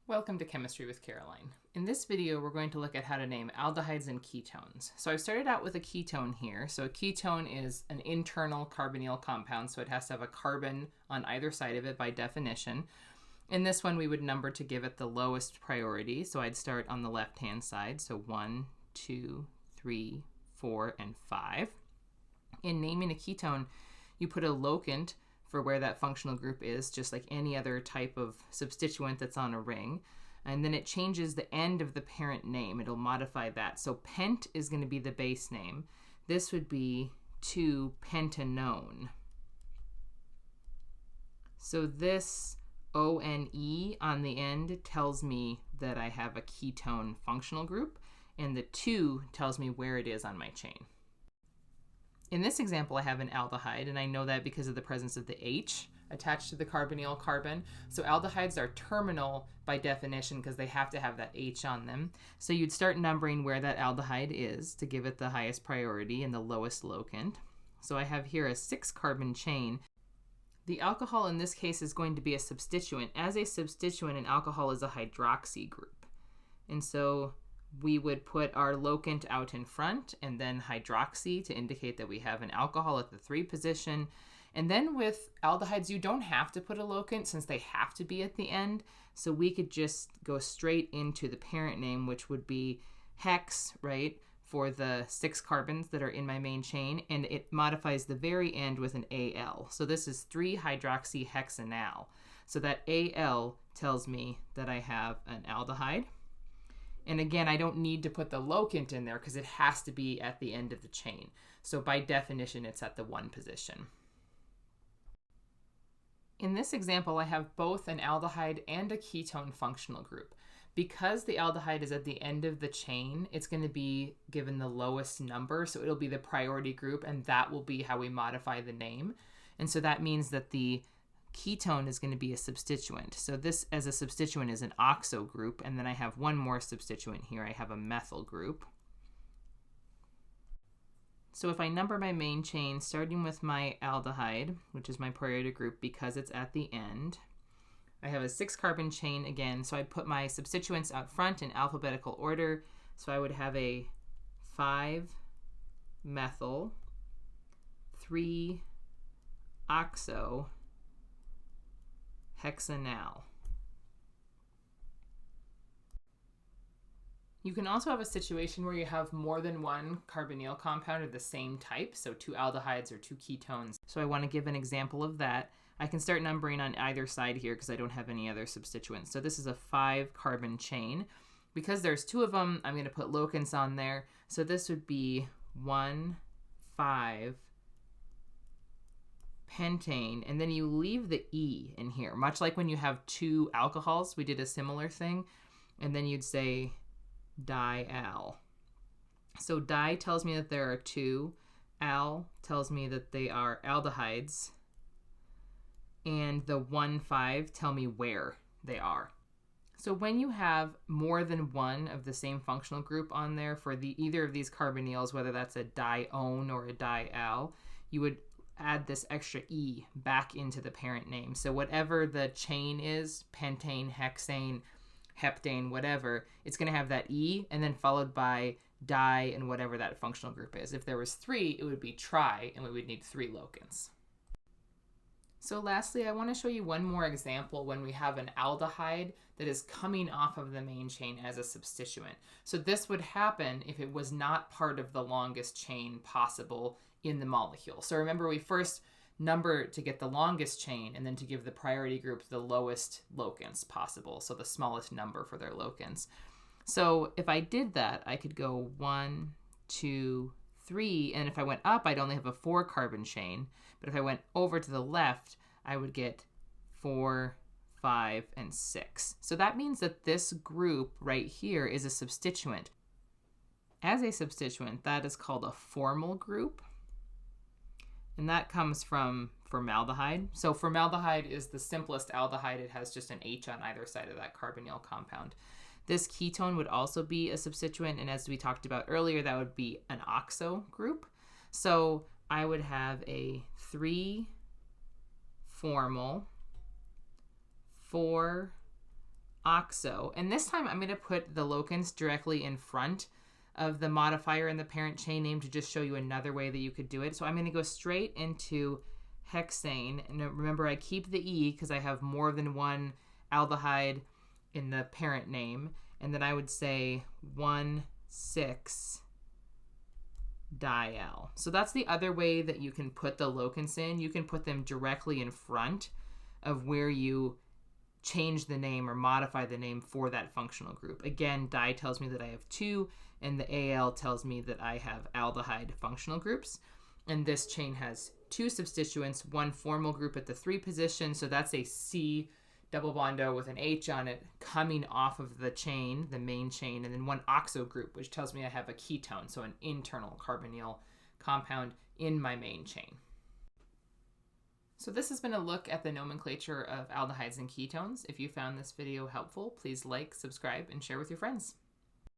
Welcome to Chemistry with Caroline. In this video, we're going to look at how to name aldehydes and ketones. So I've started out with a ketone here. So a ketone is an internal carbonyl compound, so it has to have a carbon on either side of it by definition. In this one, we would number to give it the lowest priority. So I'd start on the left-hand side. So 1, 2, 3, 4, and 5. In naming a ketone, you put a locant for where that functional group is, just like any other type of substituent that's on a ring. And then it changes the end of the parent name. It'll modify that. So pent is going to be the base name. This would be 2-pentanone. So this ONE on the end tells me that I have a ketone functional group, and the 2 tells me where it is on my chain. In this example, I have an aldehyde, and I know that because of the presence of the H attached to the carbonyl carbon. So aldehydes are terminal by definition because they have to have that H on them. So you'd start numbering where that aldehyde is to give it the highest priority and the lowest locant. So I have here a 6-carbon chain. The alcohol in this case is going to be a substituent. As a substituent, an alcohol is a hydroxy group. And so we would put our locant out in front and then hydroxy to indicate that we have an alcohol at the 3 position. And then with aldehydes, you don't have to put a locant since they have to be at the end. So we could just go straight into the parent name, which would be hex, right, for the 6 carbons that are in my main chain. And it modifies the very end with an Al. So this is 3-hydroxyhexanal. So that Al tells me that I have an aldehyde. And again, I don't need to put the locant in there because it has to be at the end of the chain. So by definition, it's at the 1 position. In this example, I have both an aldehyde and a ketone functional group. Because the aldehyde is at the end of the chain, it's going to be given the lowest number, so it'll be the priority group, and that will be how we modify the name. And so that means that the ketone is going to be a substituent. So this as a substituent is an oxo group, and then I have one more substituent here. I have a methyl group. So if I number my main chain, starting with my aldehyde, which is my priority group because it's at the end, I have a 6-carbon chain again, so I put my substituents out front in alphabetical order. So I would have a 5-methyl, 3-oxo, hexanal. You can also have a situation where you have more than one carbonyl compound of the same type, so 2 aldehydes or 2 ketones. So I want to give an example of that. I can start numbering on either side here because I don't have any other substituents. So this is a 5-carbon chain. Because there's 2 of them, I'm going to put locants on there. So this would be 1,5 pentane, and then you leave the E in here, much like when you have 2 alcohols. We did a similar thing, and then you'd say dial. So di tells me that there are 2, al tells me that they are aldehydes, and the 1,5 tell me where they are. So when you have more than one of the same functional group on there for either of these carbonyls, whether that's a dione or a dial, you would add this extra E back into the parent name. So whatever the chain is, pentane, hexane, heptane, whatever, it's going to have that E and then followed by di and whatever that functional group is. If there was 3, it would be tri, and we would need 3 locants. So lastly, I want to show you one more example when we have an aldehyde that is coming off of the main chain as a substituent. So this would happen if it was not part of the longest chain possible in the molecule. So remember, we first number to get the longest chain and then to give the priority group the lowest locants possible, so the smallest number for their locants. So if I did that, I could go 1, 2, 3, and if I went up, I'd only have a 4-carbon chain. But if I went over to the left, I would get 4, 5, and 6. So that means that this group right here is a substituent. As a substituent, that is called a formal group. And that comes from formaldehyde. So formaldehyde is the simplest aldehyde. It has just an H on either side of that carbonyl compound. This ketone would also be a substituent, and as we talked about earlier, that would be an oxo group. So I would have a 3 formal, 4 oxo. And this time I'm going to put the locants directly in front of the modifier in the parent chain name to just show you another way that you could do it. So I'm going to go straight into hexane. And remember, I keep the E because I have more than one aldehyde in the parent name. And then I would say 1,6-dial. So that's the other way that you can put the locants in. You can put them directly in front of where you change the name or modify the name for that functional group. Again, di tells me that I have 2, and the Al tells me that I have aldehyde functional groups. And this chain has 2 substituents, 1 formal group at the 3 position, so that's a C double bond O with an H on it coming off of the chain, the main chain, and then 1 oxo group, which tells me I have a ketone, so an internal carbonyl compound in my main chain. So this has been a look at the nomenclature of aldehydes and ketones. If you found this video helpful, please like, subscribe, and share with your friends.